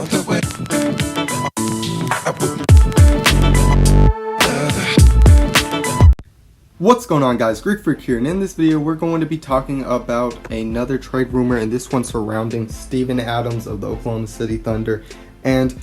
other way. What's going on, guys? Greek Freak here, and in this video we're going to be talking about another trade rumor, and this one surrounding Steven Adams of the Oklahoma City Thunder. And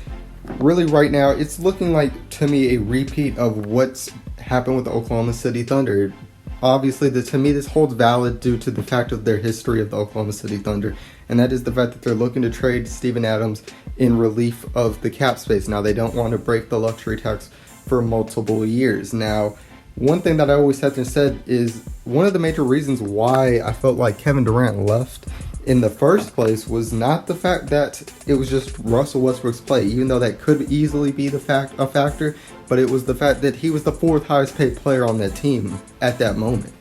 really right now it's looking like, to me, a repeat of what's happened with the Oklahoma City Thunder. Obviously, to me, this holds valid due to the fact of their history of the Oklahoma City Thunder, and that is the fact that they're looking to trade Steven Adams in relief of the cap space. Now, they don't want to break the luxury tax for multiple years. Now, one thing that I always have to said is one of the major reasons why I felt like Kevin Durant left in the first place was not the fact that it was just Russell Westbrook's play, even though that could easily be a factor, but it was the fact that he was the fourth highest paid player on that team at that moment.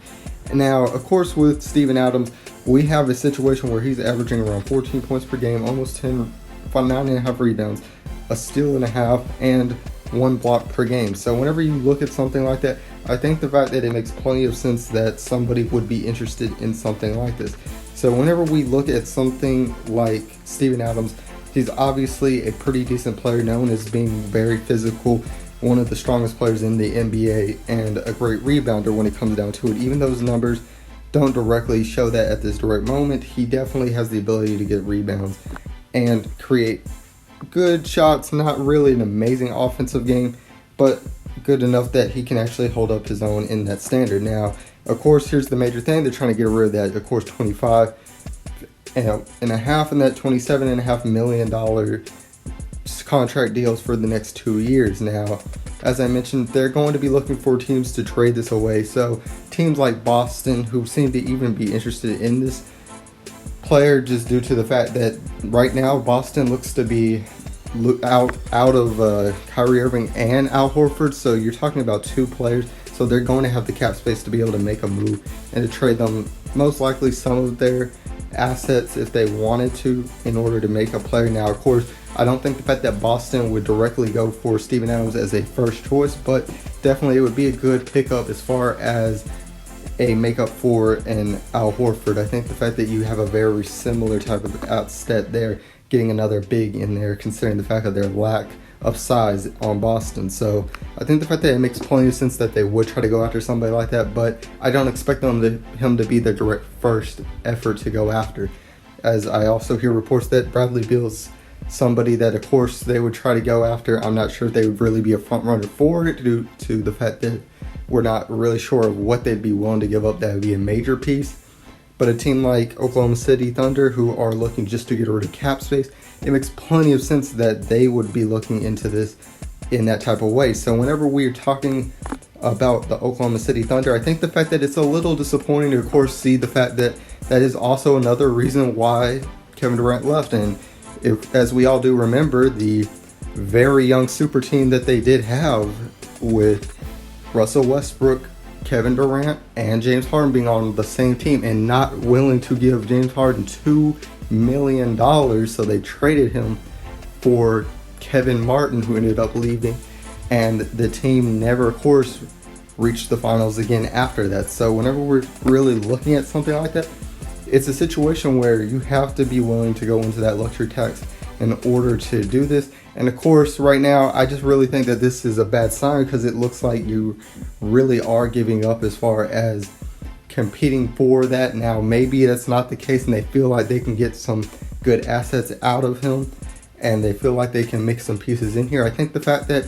Now, of course, with Steven Adams, we have a situation where he's averaging around 14 points per game, almost 9.5 rebounds, a steal and a half, and 1 block per game. So whenever you look at something like that, I think the fact that it makes plenty of sense that somebody would be interested in something like this. So whenever we look at something like Steven Adams, he's obviously a pretty decent player, known as being very physical, one of the strongest players in the NBA, and a great rebounder when it comes down to it. Even though his numbers don't directly show that at this direct moment, he definitely has the ability to get rebounds and create good shots. Not really an amazing offensive game, but good enough that he can actually hold up his own in that standard. Now, of course, here's the major thing. They're trying to get rid of that, of course, 25 and a half and that $27.5 million contract deals for the next 2 years. Now, as I mentioned, they're going to be looking for teams to trade this away. So teams like Boston, who seem to even be interested in this player, just due to the fact that right now Boston looks to be out of Kyrie Irving and Al Horford. So you're talking about 2 players. So they're going to have the cap space to be able to make a move and to trade them most likely some of their assets if they wanted to in order to make a player. Now, of course, I don't think the fact that Boston would directly go for Steven Adams as a first choice, but definitely it would be a good pickup as far as a makeup for an Al Horford. I think the fact that you have a very similar type of outset there, getting another big in there, considering the fact of their lack of size on Boston. So I think the fact that it makes plenty of sense that they would try to go after somebody like that, but I don't expect him to be the direct first effort to go after, as I also hear reports that Bradley Beal's somebody that, of course, they would try to go after. I'm not sure if they would really be a front runner for it due to the fact that we're not really sure of what they'd be willing to give up. That would be a major piece. But a team like Oklahoma City Thunder, who are looking just to get rid of cap space, it makes plenty of sense that they would be looking into this in that type of way. So whenever we're talking about the Oklahoma City Thunder, I think the fact that it's a little disappointing to, of course, see the fact that that is also another reason why Kevin Durant left. And as we all do remember, the very young super team that they did have with Russell Westbrook, Kevin Durant, and James Harden being on the same team, and not willing to give James Harden $2 million, so they traded him for Kevin Martin, who ended up leaving, and the team never, of course, reached the finals again after that. So whenever we're really looking at something like that, it's a situation where you have to be willing to go into that luxury tax in order to do this. And of course, right now, I just really think that this is a bad sign, because it looks like you really are giving up as far as competing for that. Now, maybe that's not the case, and they feel like they can get some good assets out of him, and they feel like they can make some pieces in here. I think the fact that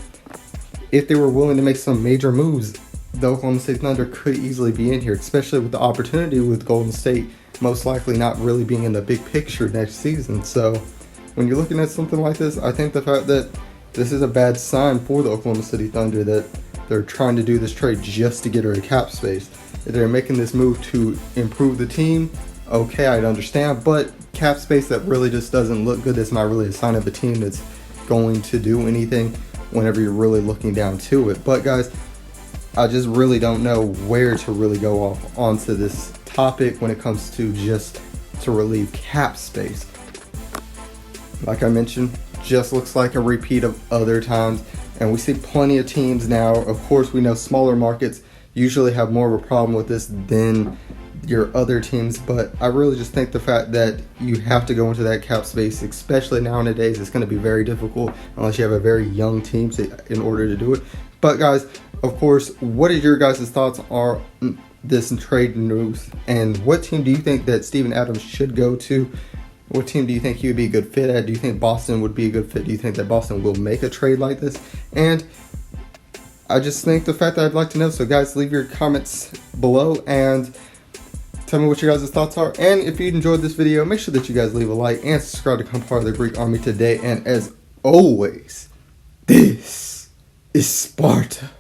if they were willing to make some major moves, the Oklahoma City Thunder could easily be in here, especially with the opportunity with Golden State most likely not really being in the big picture next season. So when you're looking at something like this, I think the fact that this is a bad sign for the Oklahoma City Thunder, that they're trying to do this trade just to get rid of cap space. If they're making this move to improve the team, okay, I'd understand, but cap space that really just doesn't look good, that's not really a sign of a team that's going to do anything whenever you're really looking down to it. But guys, I just really don't know where to really go off onto this topic when it comes to just to relieve cap space. Like I mentioned, just looks like a repeat of other times, and we see plenty of teams now. Of course, we know smaller markets usually have more of a problem with this than your other teams, but I really just think the fact that you have to go into that cap space, especially nowadays, it's going to be very difficult unless you have a very young team in order to do it. But guys, of course, what is your guys' thoughts on this trade news, and what team do you think that Steven Adams should go to? What team do you think he would be a good fit at? Do you think Boston would be a good fit? Do you think that Boston will make a trade like this? And I just think the fact that I'd like to know. So guys, leave your comments below and tell me what your guys' thoughts are. And if you enjoyed this video, make sure that you guys leave a like and subscribe to become part of the Greek Army today. And as always, this is Sparta.